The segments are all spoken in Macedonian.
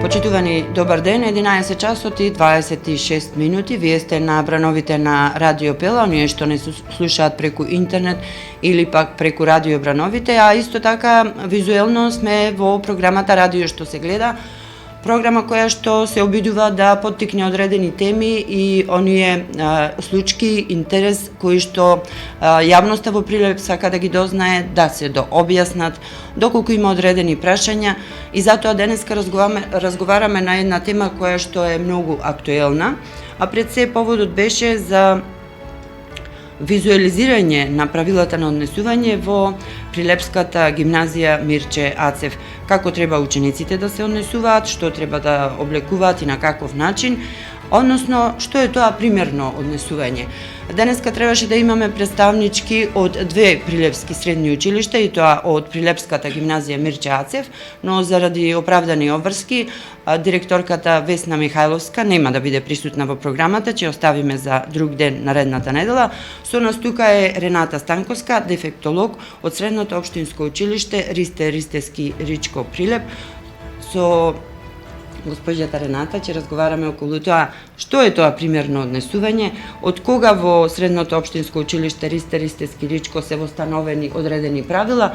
Почитувани, добар ден, 11 часот и 26 минути. Вие сте на брановите на Радио Пела, оние што не слушаат преку интернет или пак преку Радио Брановите, а исто така визуелно сме во програмата Радио што се гледа, програма која што се обидува да поттикне одредени теми и оние случаи, интерес кои што јавноста во Прилеп сака да ги дознае, да се дообјаснат, доколку има одредени прашања, и затоа денеска разговараме на една тема која што е многу актуелна, а пред се поводот беше за визуализирање на правилата на однесување во Прилепската гимназија Мирче Ацев. Како треба учениците да се однесуваат, што треба да облекуваат и на каков начин, односно што е тоа примерно однесување. Денеска требаше да имаме представнички од две прилепски средни училишта, и тоа од Прилепската гимназија Мирче Ацев, но заради оправдани обврски, директорката Весна Михајловска нема да биде присутна во програмата, ќе оставиме за друг ден наредната недела. Со нас тука е Рената Станковска, дефектолог од Средното општинско училиште Ристе Ристески Ричко Прилеп. Со госпоѓата Рената ќе разговараме околу тоа што е тоа примерно однесување, од кога во Средното општинско училиште Ристе Ристески Ричко се востановени одредени правила,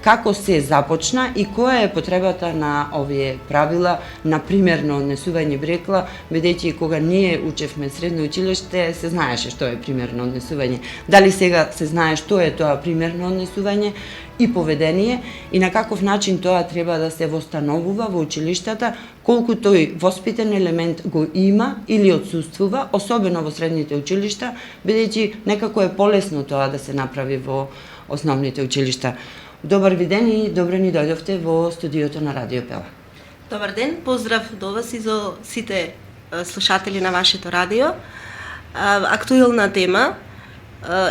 како се започна и која е потребата на овие правила на примерно однесување, брекла, бидејќи кога ние учевме средно училиште се знаеше што е примерно однесување. Дали сега се знае што е тоа примерно однесување и поведение и на каков начин тоа треба да се востановува во училиштата, колку тој воспитен елемент го има или отсуствува, особено во средните училишта, бидејќи некако е полесно тоа да се направи во основните училишта. Добар ви ден и добро ни дојдовте во студиото на Радио Пела. Добар ден, поздрав до вас и за сите слушатели на вашето радио. Актуелна тема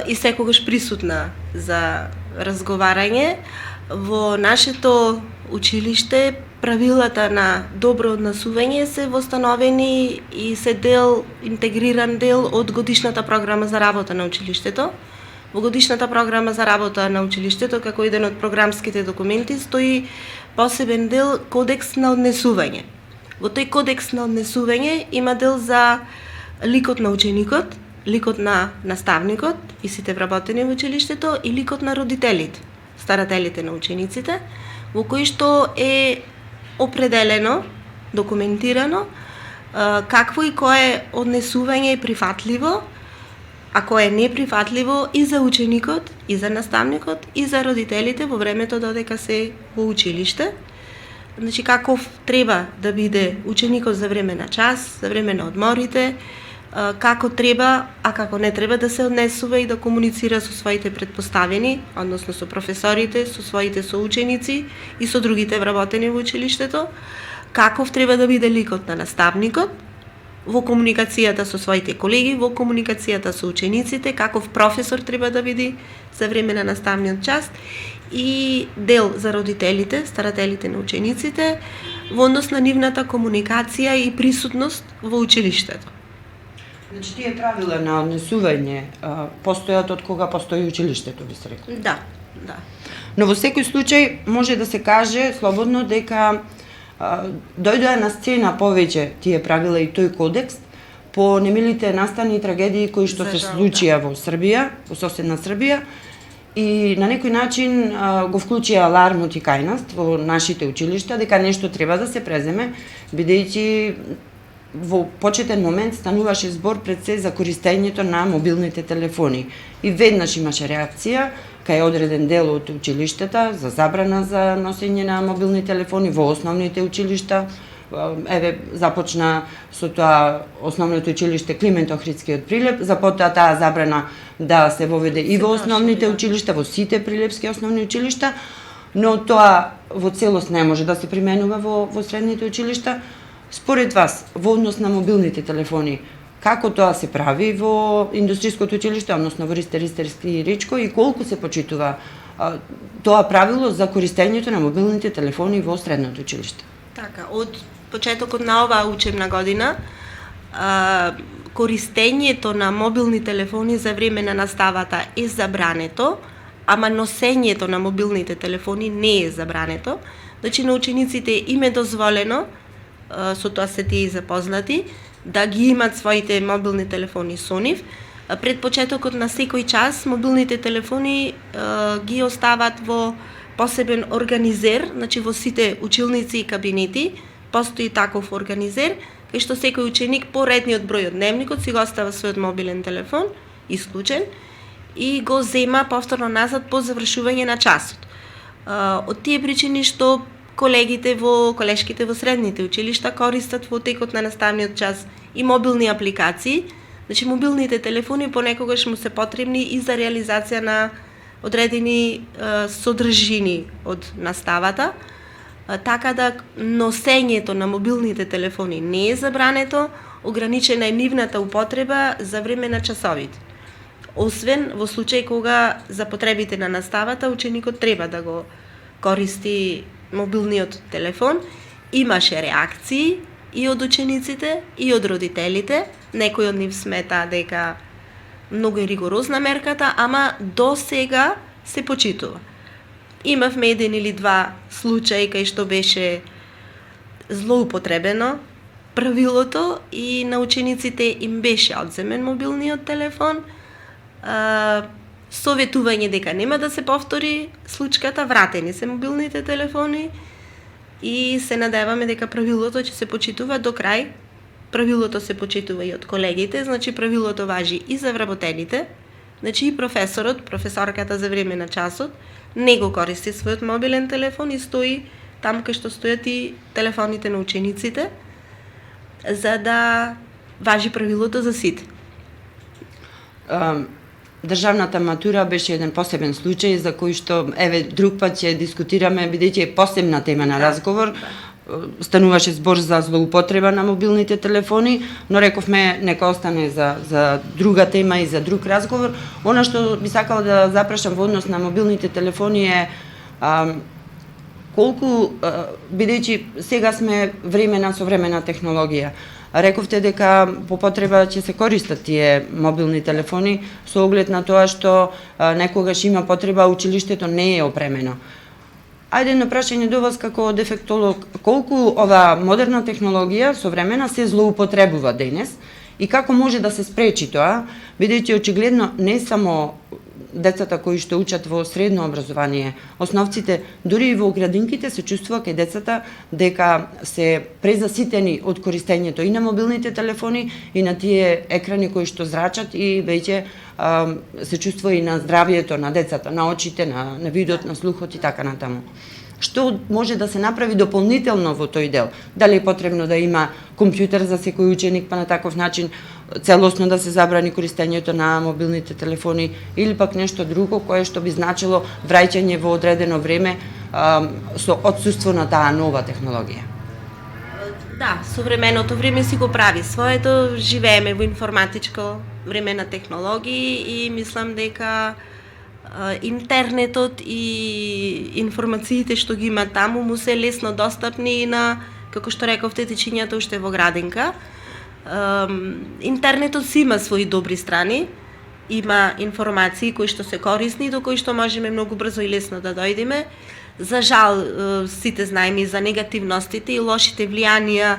и секогаш присутна за разговарање. Во нашето училиште правилата на добро однесување се востановени и се интегриран дел од годишната програма за работа на училиштето. Во годишната програма за работа на училиштето, како еден од програмските документи, стои посебен дел Кодекс на однесување. Во тој Кодекс на однесување има дел за ликот на ученикот, ликот на наставникот и сите вработени во училиштето и ликот на родителите, старателите на учениците, во кој што е определено, документирано, какво и кое однесување е прифатливо, а кое е неприфатливо и за ученикот, и за наставникот, и за родителите во времето додека се во училиште. Значи, каков треба да биде ученикот за време на час, за време на одморите, како треба, а како не треба да се однесува и да комуницира со своите предпоставени, односно со професорите, со своите соученици и со другите вработени во училиштето, каков треба да биде ликот на наставникот, во комуникацијата со своите колеги, во комуникацијата со учениците, каков професор треба да биде за време на наставниот час и дел за родителите, старателите на учениците, во однос на нивната комуникација и присутност во училиштето. Значи, тие правила на однесување постојат од кога постои училиштето, би се рекла? Да, да. Но во секој случај може да се каже слободно дека дојдоа на сцена повеќе тие правила и тој кодекс по немилите настани и трагедии кои што се случија во Србија, во соседна Србија, и на некој начин го вклучија алармот и кај нас во нашите училишта дека нешто треба да се преземе, бидејќи во почетен момент стануваше збор пред се за користењето на мобилните телефони. И веднаш имаше реакција кај одреден дел од училиштата за забрана за носење на мобилни телефони во основните училишта. Еве, започна со тоа основното училиште Климент Охридски од Прилеп, запотоа таа забрана да се воведе и во основните училишта, во сите прилепски основни училишта, но тоа во целост не може да се применува во средните училишта. Според вас, во однос на мобилните телефони, како тоа се прави во индустријското училиште, односно во Ристе Ристески Ричко, и колку се почитува тоа правило за користењето на мобилните телефони во средното училиште? Така, од почетокот на оваа учебна година, користењето на мобилни телефони за време на наставата е забрането, ама носењето на мобилните телефони не е забрането. Значи, на учениците им е дозволено со тоа се тие запознати, да ги имат своите мобилни телефони со нив. Пред почетокот на секој час мобилните телефони ги остават во посебен организер, значи во сите училници и кабинети постои таков организер, кај што секој ученик по редниот број од дневникот си го остава својот мобилен телефон, исклучен, и го зема повторно назад по завршување на часот. Од тие причини што колешките во средните училишта користат во текот на наставниот час и мобилни апликации, значи мобилните телефони понекогаш му се потребни и за реализација на одредени содржини од наставата, така да носењето на мобилните телефони не е забрането, ограничена е нивната употреба за време на часовите. Освен во случај кога за потребите на наставата ученикот треба да го користи мобилниот телефон, имаше реакции и од учениците и од родителите. Некои од нив смета дека многу е ригорозна мерката, ама до сега се почитува. Имавме еден или два случаи кај што беше злоупотребено правилото и на учениците им беше одземен мобилниот телефон. Советување дека нема да се повтори случката, вратени се мобилните телефони и се надеваме дека правилото ќе се почитува до крај. Правилото се почитува и од колегите, значи правилото важи и за вработените, значи и професорката за време на часот не го користи својот мобилен телефон и стои там кај што стојат и телефоните на учениците, за да важи правилото за сите. Државната матура беше еден посебен случај за кој што друг пат ќе дискутираме, бидејќи е посебна тема на разговор. Стануваше збор за злоупотреба на мобилните телефони, но рековме нека остане за друга тема и за друг разговор. Она што би сакала да запрашам во однос на мобилните телефони е колку, бидејќи сега сме време на современа технологија, рековте дека по потреба ќе се користат тие мобилни телефони со оглед на тоа што некогаш има потреба, училиштето не е опремено. Ајде едно прашање до вас како дефектолог, колку ова модерна технологија современа се злоупотребува денес и како може да се спречи тоа, бидејќи очигледно не само децата кои што учат во средно образование, основците, дури и во градинките се чувствува кај децата дека се презаситени од користењето и на мобилните телефони и на тие екрани кои што зрачат и веќе се чувствува и на здравието на децата, на очите, на видот, на слухот и така натаму. Што може да се направи дополнително во тој дел? Дали е потребно да има компјутер за секој ученик, па на таков начин целосно да се забрани користењето на мобилните телефони или пак нешто друго кое што би значило враќање во одредено време со отсуство на таа нова технологија? Да, современото време си го прави своето, живееме во информатичко време на технологии и мислам дека интернетот и информациите што ги има таму му се лесно достапни и на, како што рековте, течињата уште во градинка. Интернетот си има своји добри страни, има информации кои што се корисни, до кои што можеме многу брзо и лесно да дојдеме. За жал, сите знаеме за негативностите и лошите влијанија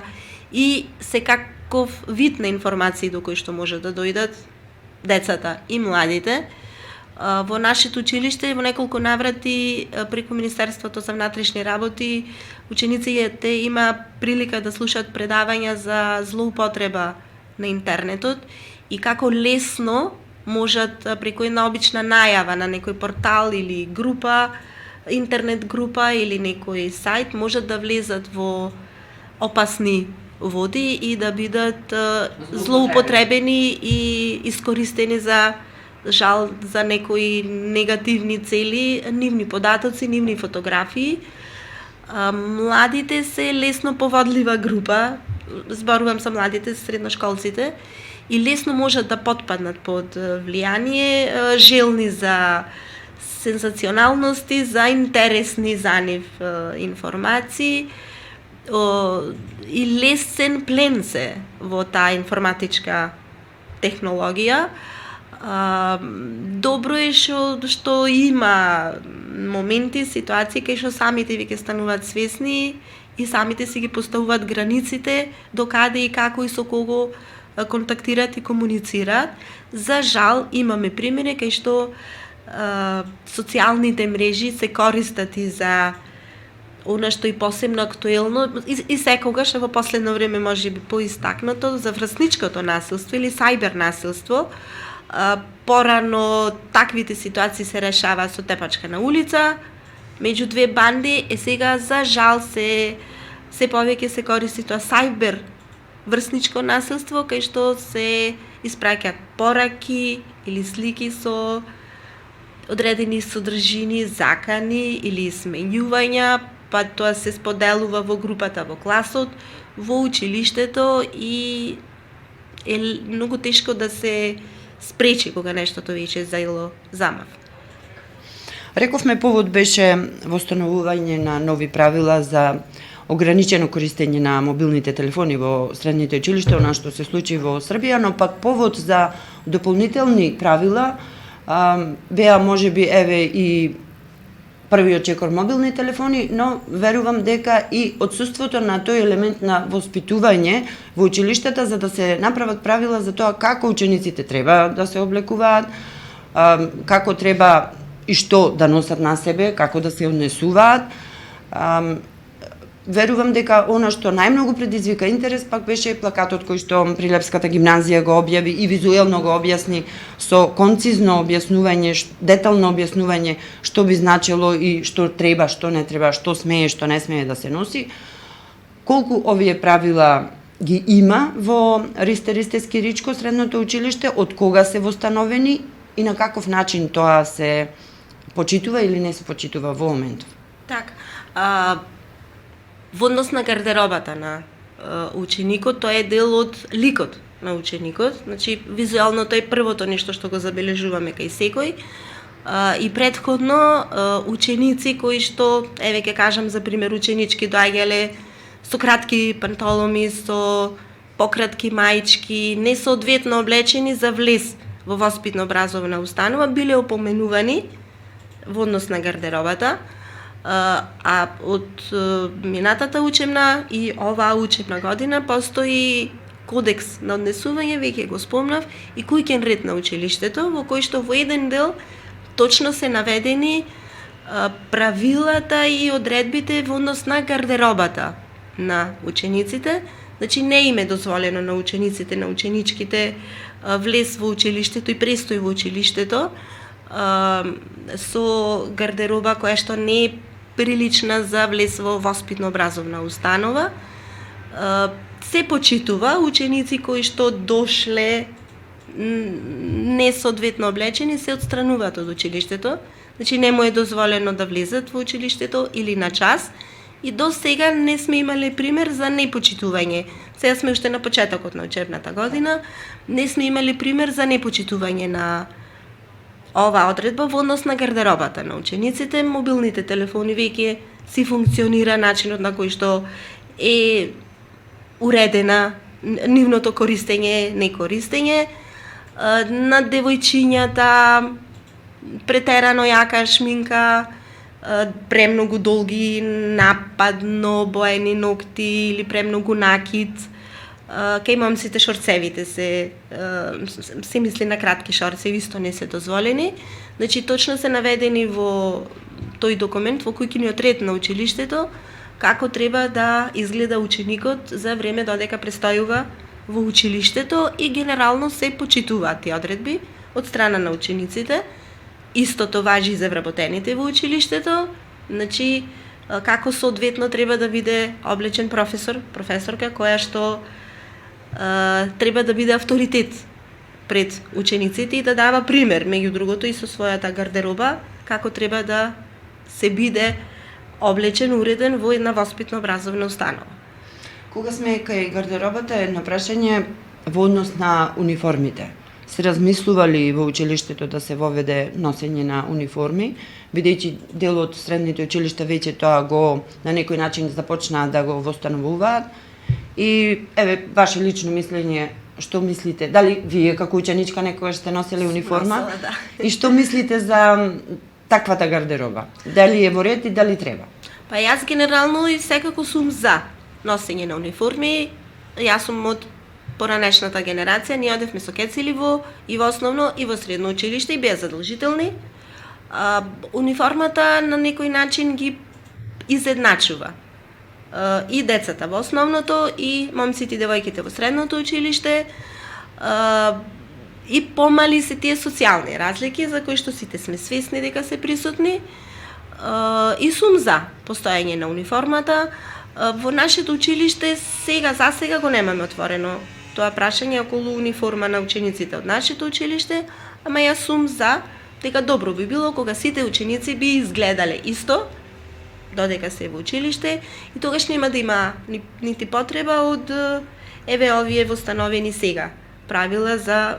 и секаков вид на информации до кои што може да дојдат децата и младите. Во нашето училиште во неколку наврати преку Министерството за внатрешни работи учениците има прилика да слушаат предавања за злоупотреба на интернетот и како лесно можат преку една обична најава на некој портал или група, интернет група или некој сајт можат да влезат во опасни води и да бидат злоупотребени и искористени за жал за некои негативни цели, нивни податоци, нивни фотографии. Младите се лесно поводлива група, зборувам за младите, средношколците, и лесно можат да потпаднат под влијание, желни за сензационалности, за интересни за нив информации и лесен плен се во таа информатичка технологија. Добро е што има моменти, ситуации кај што самите веќе стануваат свесни и самите си ги поставуваат границите до каде и како и со кого контактираат и комуницираат. За жал имаме примери кај што социјалните мрежи се користат и за она што и посебно актуелно и секогаш во последно време може би поистакнато за врсничкото насилство или сајбер насилство. Порано таквите ситуации се решава со тепачка на улица меѓу две банди, сега за жал се повеќе се користи тоа сајбер врсничко насилство кај што се испраќаат пораки или слики со одредени содржини, закани или сменјувања, па тоа се споделува во групата во класот, во училиштето и е многу тешко да се спречи кога нештото веќе заело замав. Рековме повод беше востановување на нови правила за ограничено користење на мобилните телефони во средните училишта, она што се случи во Србија, но пак повод за дополнителни правила беа можеби еве и првиот чекор мобилни телефони, но верувам дека и отсуството на тој елемент на воспитување во училиштата за да се направат правила за тоа како учениците треба да се облекуваат, како треба и што да носат на себе, како да се однесуваат. Верувам дека она што најмногу предизвика интерес пак беше плакатот кој што Прилепската гимназија го објави и визуелно го објасни со концизно објаснување, детално објаснување што би значело и што треба, што не треба, што смее, што не смее да се носи. Колку овие правила ги има во Ристе Скиричко средното училиште, од кога се востановени и на каков начин тоа се почитува или не се почитува во моментов? Така, во однос на гардеробата на ученикот, тоа е дел од ликот на ученикот. Значи, визуелно тоа е првото нешто што го забележуваме кај секој. И претходно ученици кои што, еве ќе кажам за пример, ученички доаѓале со кратки панталони, со пократки маички, несоодветно облечени за влез во воспитно-образовна установа, биле опоменувани во однос на гардеробата. А од минатата учебна и оваа учебна година постои кодекс на однесување, веќе го спомнав, и куќен ред на училиштето, во кој што во еден дел точно се наведени правилата и одредбите во однос на гардеробата на учениците. Значи не им е дозволено на учениците, на ученичките влез во училиштето и престој во училиштето со гардероба која што не е прилична за влез во воспитно-образовна установа. Се почитува ученици кои што дошле несоодветно облечени се отстрануваат од училиштето. Значи не му е дозволено да влезат во училиштето или на час. И до сега не сме имале пример за непочитување. Сега сме уште на почетокот на учебната година, не сме имале пример за непочитување на оваа одредба во однос на гардеробата на учениците. Мобилните телефони веќе си функционира начинот на кој што е уредена нивното користење, некористење. На девојчињата претерано јака шминка, премногу долги нападно боени ногти или премногу накид. Кај момците шорцевите се мисли на кратки шорцеви, исто не се дозволени. Значи точно се наведени во тој документ, во куќниот ред на училиштето, како треба да изгледа ученикот за време додека престојува во училиштето и генерално се почитуваат тие одредби од страна на учениците. Истото важи за вработените во училиштето, значи како соодветно треба да биде облечен професорка која што треба да биде авторитет пред учениците и да дава пример, меѓу другото и со својата гардероба, како треба да се биде облечен, уреден во една воспитно-образовна установа. Кога сме кај гардеробата, едно прашање во однос на униформите. Се размислували во училиштето да се воведе носење на униформи, бидејќи дел од средните училишта веќе тоа го на некој начин започнаа да го востановуваат. И еве ваше лично мислење, што мислите? Дали вие како ученичка некогаш сте носели униформа? Носела, да. И што мислите за таквата гардероба? Дали е во ред и дали треба? Па јас генерално и секако сум за носење на униформи. Јас сум од поранешната генерација, ние одевме со кецили и во основно и во средно училиште и беа задолжителни. Униформата на некој начин ги изедначува и децата во основното, и момците и девојките во средното училиште, и помали се тие социјални разлики за кои што сите сме свесни дека се присутни, и сум за постоење на униформата. Во нашето училиште за сега го немаме отворено тоа прашање околу униформа на учениците од нашето училиште, ама јас сум за дека добро би било кога сите ученици би изгледале исто додека се во училиште, и тогаш нема да има нити потреба од овие востановени сега правила за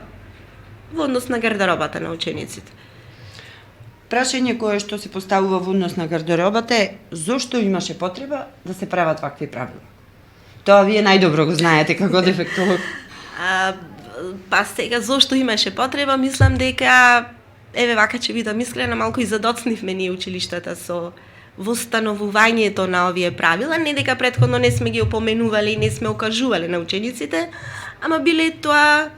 во однос на гардеробата на учениците. Прашање кое што се поставува во однос на гардеробата е зошто имаше потреба да се прават вакви правила? Тоа вие најдобро го знаете како дефектолог. Па сега зошто имаше потреба, мислам дека вака ќе бидам искрена, малку и задоцнивме ние училиштата со востановувањето на овие правила, не дека претходно не сме ги опоменувале и не сме окажувале на учениците, ама биле тоа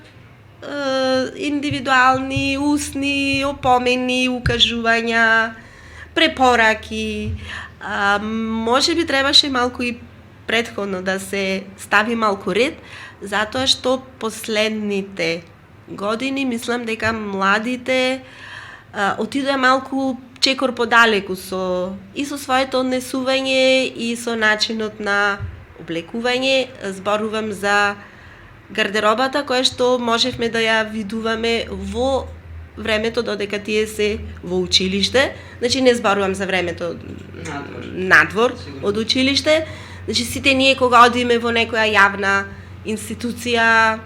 индивидуални, устни опомени, укажувања, препораки. Може би требаше малку и претходно да се стави малку ред, затоа што последните години мислам дека младите отидоа малку чекор подалеку со своето однесување и со начинот на облекување. Зборувам за гардеробата која што можевме да ја видуваме во времето додека тие се во училиште. Значи не зборувам за времето надвор од училиште. Значи сите ние кога одиме во некоја јавна институција,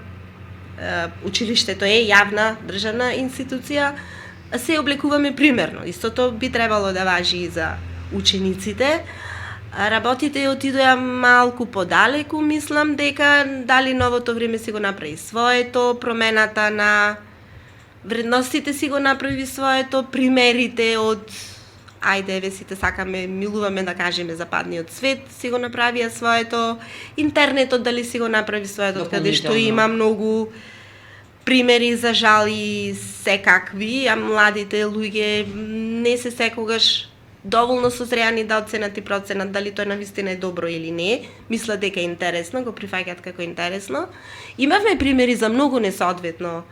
училиштето е јавна државна институција, се облекуваме примерно. Истото би требало да важи и за учениците. Работите отидоа малку подалеку, мислам дека дали новото време си го направи своето, промената на вредностите си го направи своето, примерите од сите сакаме, милуваме да кажеме западниот свет си го направија своето, интернетот дали си го направи своето, каде што има многу примери за жал и секакви, а младите луѓе не се секогаш доволно созреани да оценат и проценат дали тоа навистина е добро или не. Мислат дека е интересно, го прифаќаат како интересно. Имавме примери за многу несоодветно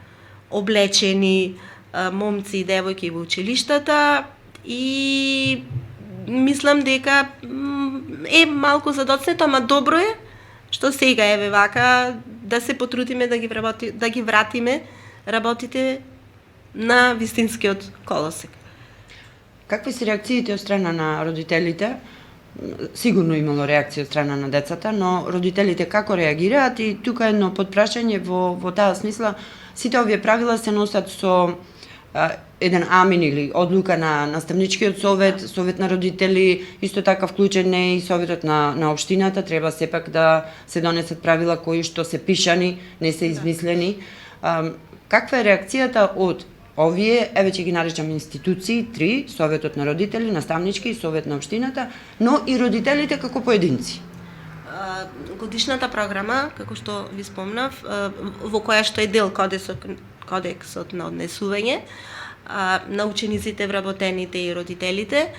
облечени момци и девојки во училиштата и мислам дека е малку задоцнето, ама добро е што сега вака да се потрудиме да ги вратиме работите на вистинскиот колосек. Какви се реакциите од страна на родителите? Сигурно имало реакција од страна на децата, но родителите како реагираат? И тука едно подпрашање во таа смисла, сите овие правила се носат со еден амин или одлука на наставничкиот совет, совет на родители, исто така вклучен е и советот на општината, треба сепак да се донесат правила кои што се пишани, не се измислени. Каква е реакцијата од овие, ќе ги наречам институции, три, советот на родители, наставнички, совет на општината, но и родителите како поединци? Годишната програма, како што ви спомнав, во која што е дел кодексот на однесување на учениците, вработените и родителите,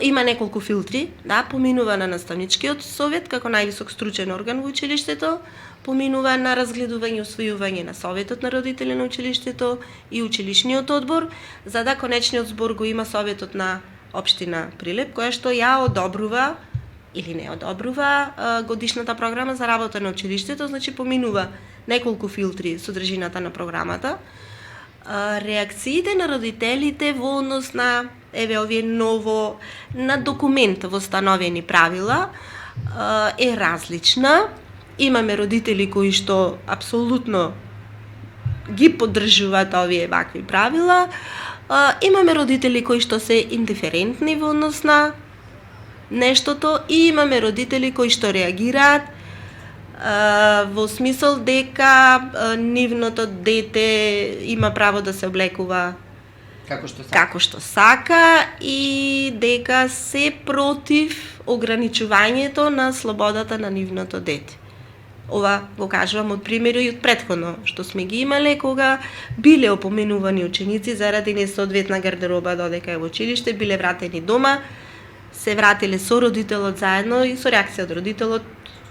има неколку филтри, поминува на наставничкиот совет како највисок стручен орган во училиштето, поминува на разгледување и усвојување на советот на родители на училиштето и училишниот одбор, за да конечниот збор го има советот на општина Прилеп, која што ја одобрува или не одобрува годишната програма за работа на училиштето, значи поминува неколку филтри содржината на програмата. Реакциите на родителите во однос на овие ново на документ востановени правила е различна. Имаме родители кои што апсолутно ги поддржуваат овие вакви правила. Имаме родители кои што се индиферентни во однос на нештото и имаме родители кои што реагираат во смисол дека нивното дете има право да се облекува како што сака и дека се против ограничувањето на слободата на нивното дете. Ова го кажувам од примери и од претходно што сме ги имале кога биле опоменувани ученици заради несоодветна гардероба додека е во училиште, биле вратени дома, се вратиле со родителот заедно и со реакција од родителот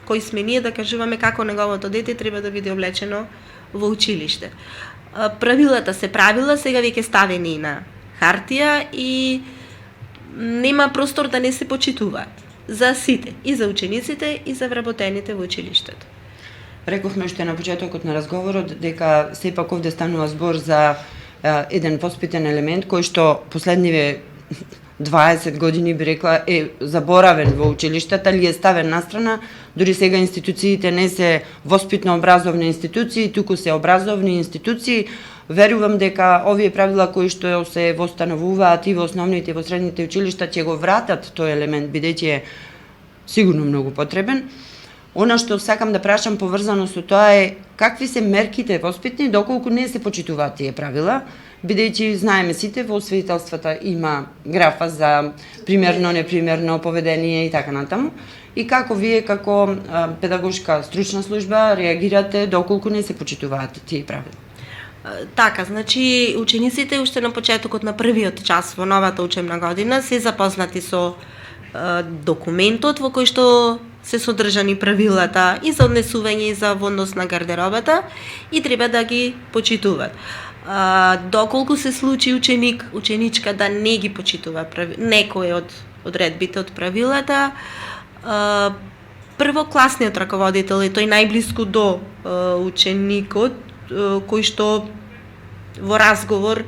кој сме ние да кажуваме како неговото дете треба да биде облечено во училиште. Правилата се правила, сега веќе ставени на хартија и нема простор да не се почитуваат за сите, и за учениците, и за вработените во училиштето. Рековме уште на почетокот на разговорот дека сепак овде станува збор за еден воспитен елемент кој што последниве 20 години би рекла е заборавен во училиштата или е ставен настрана. Дури сега институциите не се воспитно-образовни институции, туку се образовни институции. Верувам дека овие правила кои што се востановуваат и во основните и во средните училишта ќе го вратат тој елемент, бидејќи е сигурно многу потребен. Она што сакам да прашам поврзано со тоа е какви се мерките воспитни доколку не се почитуваат тие правила, бидејќи знаеме сите во освидетелствата има графа за примерно, непримерно поведение и така натаму. И како вие како педагошка стручна служба реагирате доколку не се почитуваат тие правила? Така, значи учениците уште на почетокот на првиот час во новата учебна година се запознати со документот во кој што се содржани правилата и за однесување и за во однос на гардеробата и треба да ги почитуваат. Доколку се случи ученичка да не ги почитува некој од одредбите од правилата, првокласниот раководител е тој најблиску до ученикот кој што во разговор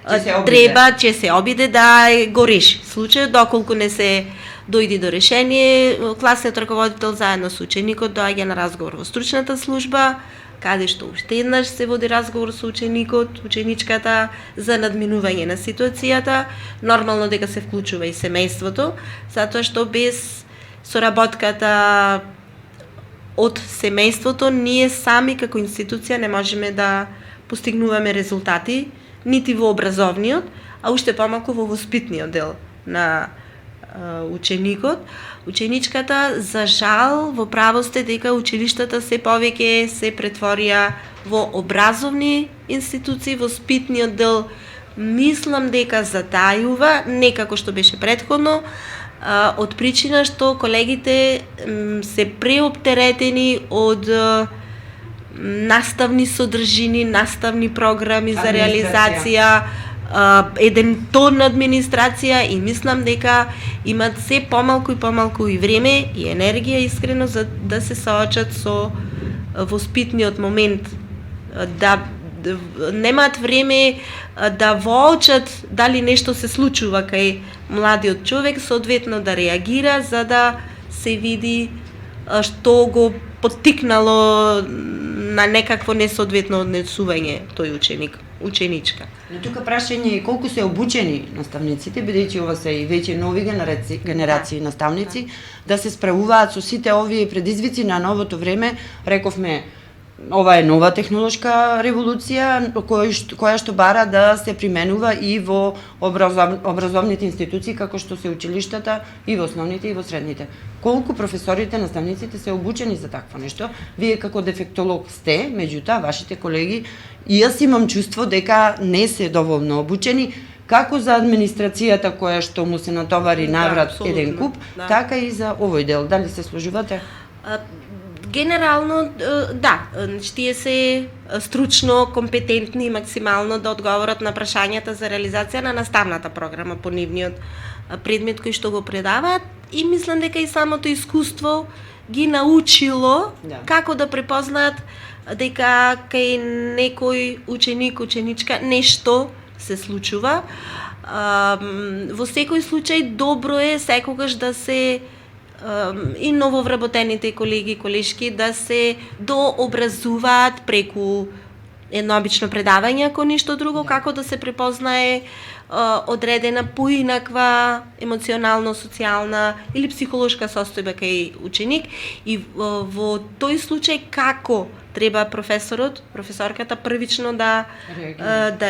ќе се обиде да го реши случајот. Доколку не се дојде до решение, класниот раководител заедно со ученикот доаѓа на разговор во стручната служба, каде што уште еднаш се води разговор со ученикот, ученичката за надминување на ситуацијата. Нормално дека се вклучува и семејството, затоа што без соработката од семејството ние сами како институција не можеме да постигнуваме резултати нити во образовниот, а уште помалку во воспитниот дел на ученикот. Ученичката, за жал, во право сте дека училиштата се повеќе се претворија во образовни институции, во воспитниот дел мислам дека затајува, не како што беше претходно, од причина што колегите се преоптеретени од наставни содржини, наставни програми за реализација, еден тон администрација и мислам дека имат се помалку и помалку и време и енергија искрено за да се соочат со воспитниот момент, да немаат време да воочат дали нешто се случува кај младиот човек, соодветно да реагира за да се види што го поттикнало на некакво несоодветно однесување тој ученичка. Но тука прашање е колку се обучени наставниците, бидејќи ова се и веќе нови генерации наставници, да се справуваат со сите овие предизвици на новото време. Рековме, ова е нова технолошка револуција која што бара да се применува и во образовните институции како што се училиштата и во основните и во средните. Колку професорите, наставниците се обучени за такво нешто? Вие како дефектолог сте, меѓутоа вашите колеги, и јас имам чувство дека не се доволно обучени, како за администрацијата која што му се натовари наврат еден куп, така и за овој дел. Дали се сложувате? Генерално, да, тие се стручно, компетентни и максимално да одговорат на прашањата за реализација на наставната програма по нивниот предмет кој што го предаваат и мислам дека и самото искуство ги научило како да препознаат дека кај некој ученик, ученичка нешто се случува. Во секој случај добро е секогаш да се и нововработените колеги и колешки да се дообразуваат преку едно обично предавање, ако ништо друго, како да се препознае одредена поинаква емоционално, социјална или психолошка состојба кај ученик и во тој случај како треба професорката првично да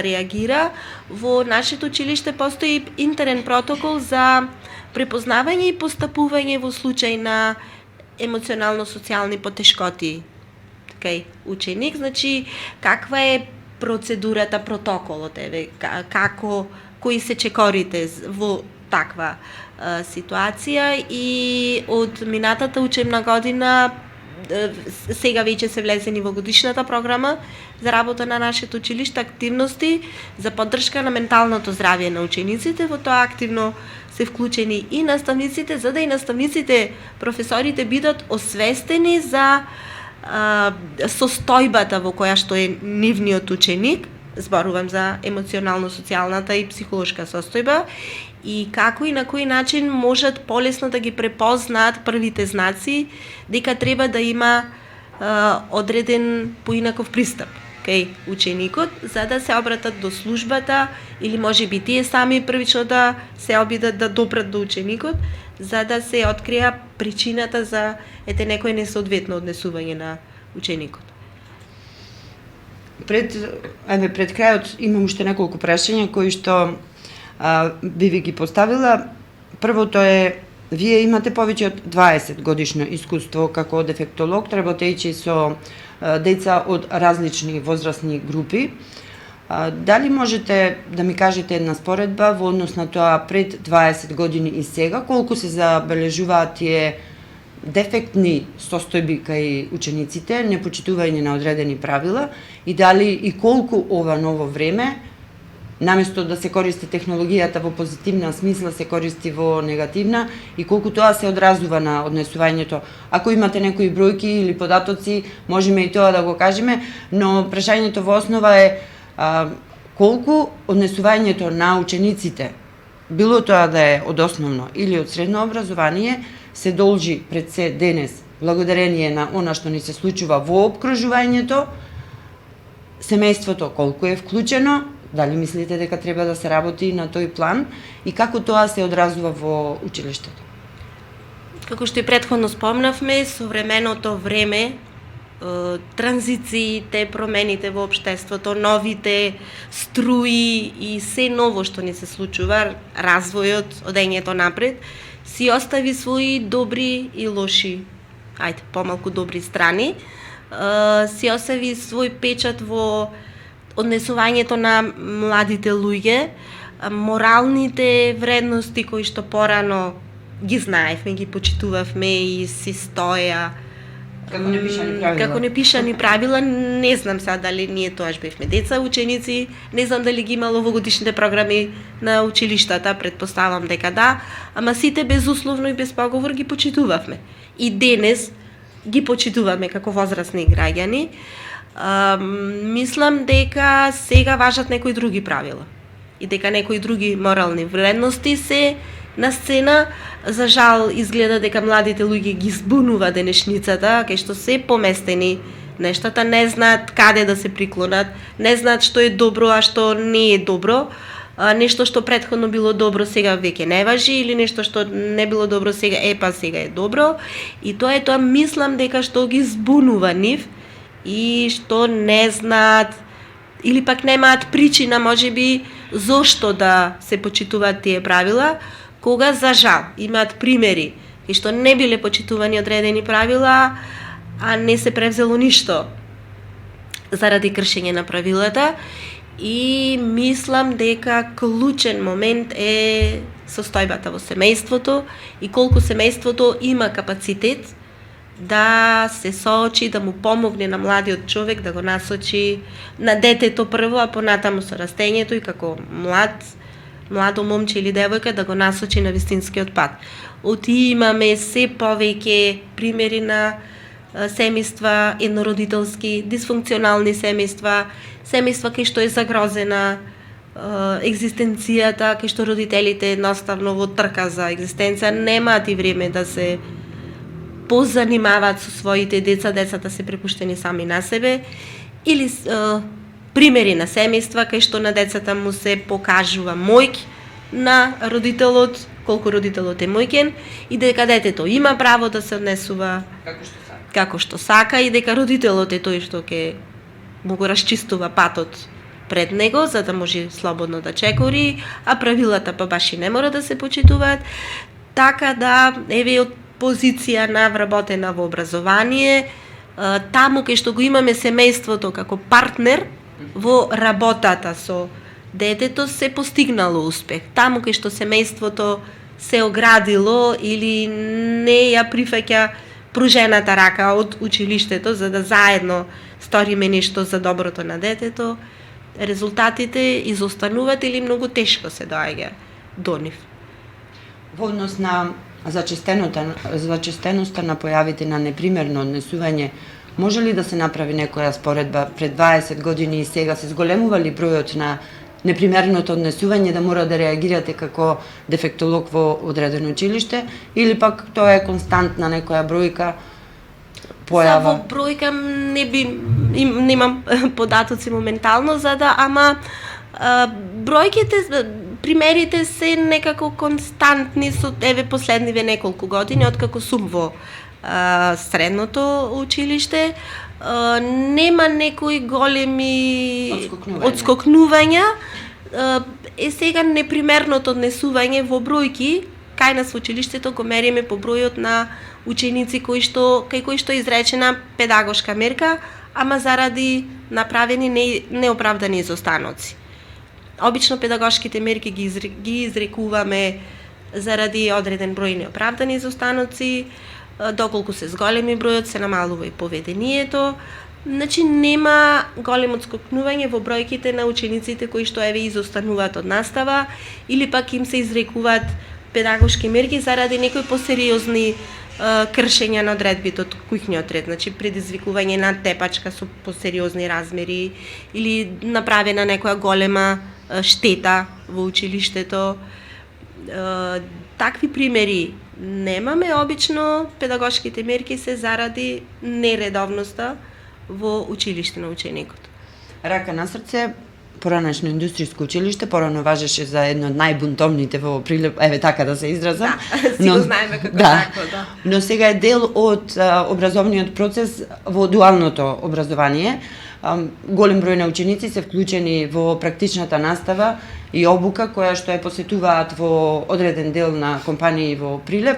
реагира. Во нашето училиште постои интерен протокол за препознавање и постапување во случај на емоционално-социјални потешкоти кај ученик. Значи, каква е процедурата, протоколот, кои се чекорите во таква ситуација и од минатата учебна година сега веќе се влезени во годишната програма за работа на нашето училиште активности за поддршка на менталното здравје на учениците. Во тоа активно се вклучени и наставниците, за да и наставниците, професорите бидат освестени за состојбата во која што е нивниот ученик, зборувам за емоционално-социјалната и психолошка состојба, и како и на кој начин можат полесно да ги препознаат првите знаци дека треба да има одреден поинаков пристап кај ученикот, за да се обратат до службата или може би тие сами првично да се обидат да допрат до ученикот, за да се открија причината за некој несоодветно однесување на ученикот. Пред крајот имам уште неколку прашања кои што би ви ги поставила. Првото е, вие имате повеќе од 20 годишно искуство како дефектолог, работејќи со деца од различни возрастни групи. Дали можете да ми кажете една споредба во однос на тоа пред 20 години и сега, колку се забележуваат тие дефектни состојби кај учениците, непочитување на одредени правила, и дали и колку ова ново време, наместо да се користи технологијата во позитивна смисла, се користи во негативна, и колку тоа се одразува на однесувањето. Ако имате некои бројки или податоци, можеме и тоа да го кажеме, но прашањето во основа е колку однесувањето на учениците, било тоа да е од основно или од средно образование, се должи пред се денес, благодарение на она што ни се случува во обкружувањето, семејството колку е вклучено, дали мислите дека треба да се работи на тој план и како тоа се одразува во училиштето? Како што и претходно спомнавме, современото време, транзициите, промените во општеството, новите струи и се ново што ни се случува, развојот, одењето напред, си остави своји добри и лоши, помалку добри страни, си остави свој печат во однесувањето на младите луѓе, моралните вредности кои што порано ги знаевме, ги почитувавме и си стоја како непишани правила. Не знам сега дали ние тоаш бевме деца, ученици, не знам дали ги имало во годишните програми на училиштата, предпоставам дека да, ама сите безусловно и без поговор ги почитувавме. И денес ги почитуваме како возрастни граѓани. Мислам дека сега важат некои други правила и дека некои други морални вредности се на сцена. За жал изгледа дека младите луѓе ги збунува денешницата, кај што се поместени нештата, не знаат каде да се приклонат, не знаат што е добро, а што не е добро. Нешто што претходно било добро сега веќе не важи, или нешто што не било добро сега сега е добро. И тоа мислам дека што ги збунува нив и што не знаат или пак немаат причина можеби зошто да се почитуваат тие правила, кога за жал имаат примери и што не биле почитувани одредени правила, а не се превзело ништо заради кршење на правилата. И мислам дека клучен момент е состојбата во семејството и колку семејството има капацитет да се соочи, да му помогне на младиот човек, да го насочи на детето прво, а понатаму со растењето и како младо момче или девојка да го насочи на вистинскиот пат. Имаме се повеќе примери на семејства, еднородителски, дисфункционални семејства кај што е загрозена екзистенцијата, кај што родителите едноставно во трка за екзистенција немаат и време да се позанимаваат со своите деца, децата се препуштени сами на себе, или примери на семејства кај што на децата му се покажува моќ на родителот, колку родителот е моќен и дека детето има право да се однесува како што сака и дека родителот е тој што ќе му го расчистува патот пред него за да може слободно да чекори, а правилата па баш и не мора да се почитуваат. Така да еве од позиција на вработена во образование, таму кај што го имаме семејството како партнер во работата со детето се постигнало успех. Таму кај што семејството се оградило или не ја прифаќа пружената рака од училиштето за да заедно сториме нешто за доброто на детето, резултатите изостануваат или многу тешко се доаѓа до нив. Во однос на зачестеноста на појавите на непримерно однесување, може ли да се направи некоја споредба пред 20 години и сега се зголемува ли бројот на непримерното однесување да мора да реагирате како дефектолог во одредено училиште или пак тоа е константна некоја бројка појава? Во бројка немам податоци моментално ама бројките, примерите се некако константни со еве последниве неколку години откако сум во средното училиште. Нема некои големи одскокнувања. Сега непримерното однесување во бројки кај нас во училиштето го мериме по бројот на ученици кај кои што е изречена педагошка мерка, ама заради направени неоправдани изостаноци. Обично педагошките мерки ги изрекуваме заради одреден број неоправдани изостаноци, доколку се зголеми бројот се намалува и поведението. Значи нема големо отскокнување во бројките на учениците кои што еве изостануваат од настава или пак им се изрекуваат педагошки мерки заради некои посериозни кршења на одредбите од куќниот ред, значи предизвикување на тепачка со посериозни размери или направена некоја голема штета во училиштето. Такви примери немаме. Обично педагошките мерки се заради нередовноста во училиште на ученикот. Рака на срце, поранешно индустријско училиште, порано важеше за едно од најбунтовните во Прилеп, еве така да се изразам. Да, го знаеме како такво, да. Но сега е дел од образовниот процес во дуалното образование. Голем број на ученици се вклучени во практичната настава и обука која што ја посетуваат во одреден дел на компании во Прилеп.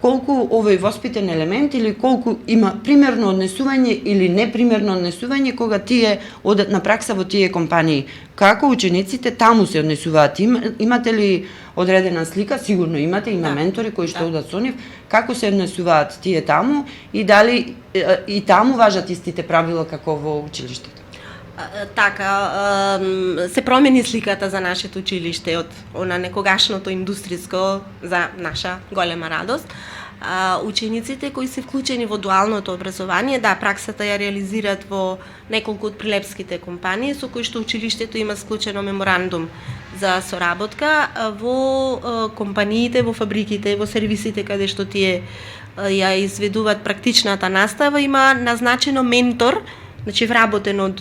Колку овој воспитен елемент или колку има примерно однесување или непримерно однесување кога тие одат на пракса во тие компании? Како учениците таму се однесуваат? Имате ли одредена слика? Сигурно имате, има ментори кои што одат со нив. Како се однесуваат тие таму и дали и таму важат истите правила како во училиштето? Така, се промени сликата за нашето училиште од она некогашното индустриско за наша голема радост. Учениците кои се вклучени во дуалното образование, праксата ја реализираат во неколку од прилепските компании со кои што училиштето има склучено меморандум за соработка во компаниите, во фабриките, во сервисите каде што тие ја изведуваат практичната настава, има назначено ментор, значи вработен од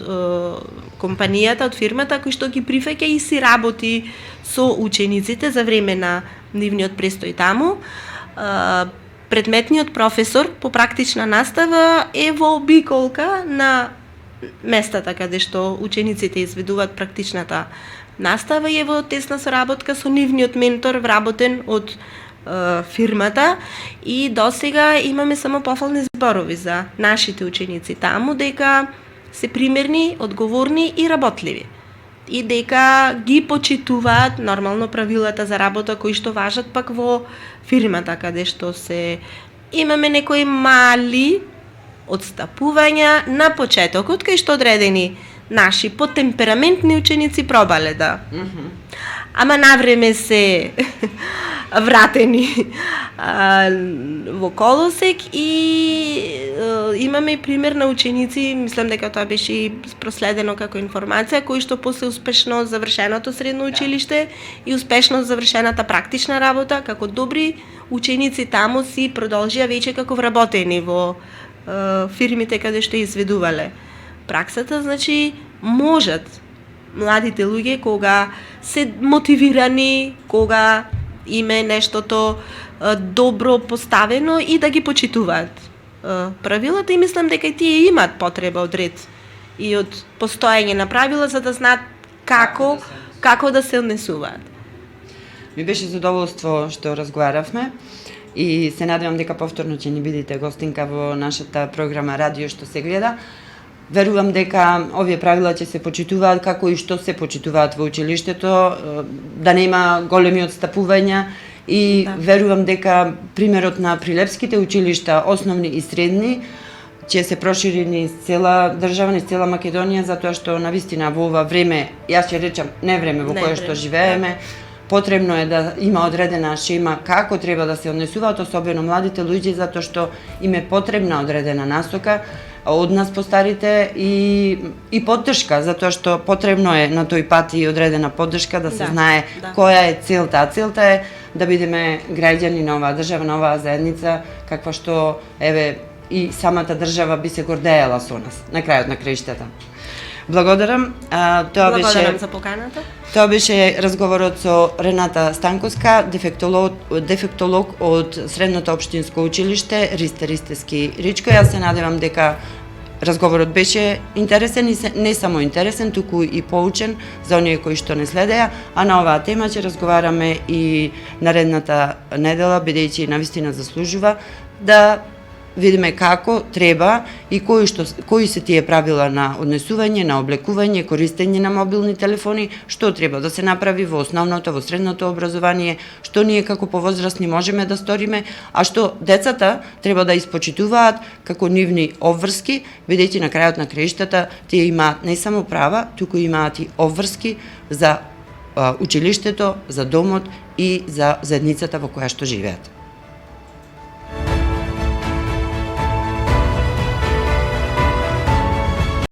компанијата, од фирмата, кој што ги прифаќа и си работи со учениците за време на нивниот престој таму. Предметниот професор по практична настава е во обиколка на местата каде што учениците изведуваат практичната настава и е во тесна соработка со нивниот ментор вработен од фирмата и досега имаме само пофални зборови за нашите ученици таму дека се примерни, одговорни и работливи и дека ги почитуваат нормално правилата за работа кои што важат пак во фирмата каде што се имаме некои мали одстапувања на почетокот кај што одредени наши потемпераментни ученици пробале ама навреме се вратени во колосек и имаме и пример на ученици, мислам дека тоа беше и проследено како информација, кои што после успешно завршеното средно училиште и успешно завршената практична работа, како добри ученици таму си продолжија веќе како вработени во фирмите каде што изведувале праксата, значи можат младите луѓе кога се мотивирани, кога име нештото добро поставено и да ги почитуваат правилата, и мислам дека и тие имаат потреба од ред и од постоење на правила за да знаат како да се однесуваат. Ми беше задоволство што разговаравме и се надевам дека повторно ќе ни бидете гостинка во нашата програма Радио што се гледа. Верувам дека овие правила ќе се почитуваат како и што се почитуваат во училиштето, да нема големи отстапувања и верувам дека примерот на прилепските училишта, основни и средни, ќе се прошири низ цела држава, низ цела Македонија, затоа што навистина во ова време, јас ќе речам, не време во кое што живееме, потребно е да има одредена шема како треба да се однесуваат, особено младите луѓе, затоа што им е потребна одредена насока од нас постарите и поддршка, затоа што потребно е на тој пат и одредена поддршка да се знае која е целта. А целта е да бидеме граѓани на оваа држава, на оваа заедница, каква што еве и самата држава би се гордеела со нас на крајот на краиштата. Благодарам. Благодарам за поканата. Тоа беше разговорот со Рената Станковска, дефектолог од Средното општинско училиште Ристески Ричко. Јас се надевам дека разговорот беше интересен и не само интересен, туку и поучен за оние кои што не следеа, а на оваа тема ќе разговараме и наредната недела, бидејќи навистина заслужува да видиме како треба и кои се тие правила на однесување, на облекување, користење на мобилни телефони, што треба да се направи во основното, во средното образование, што ние како повозрасни можеме да сториме, а што децата треба да испочитуваат како нивни обврски, бидејќи на крајот на краиштата тие имаат не само права, туку имаат и обврски за училиштето, за домот и за заедницата во која што живеат.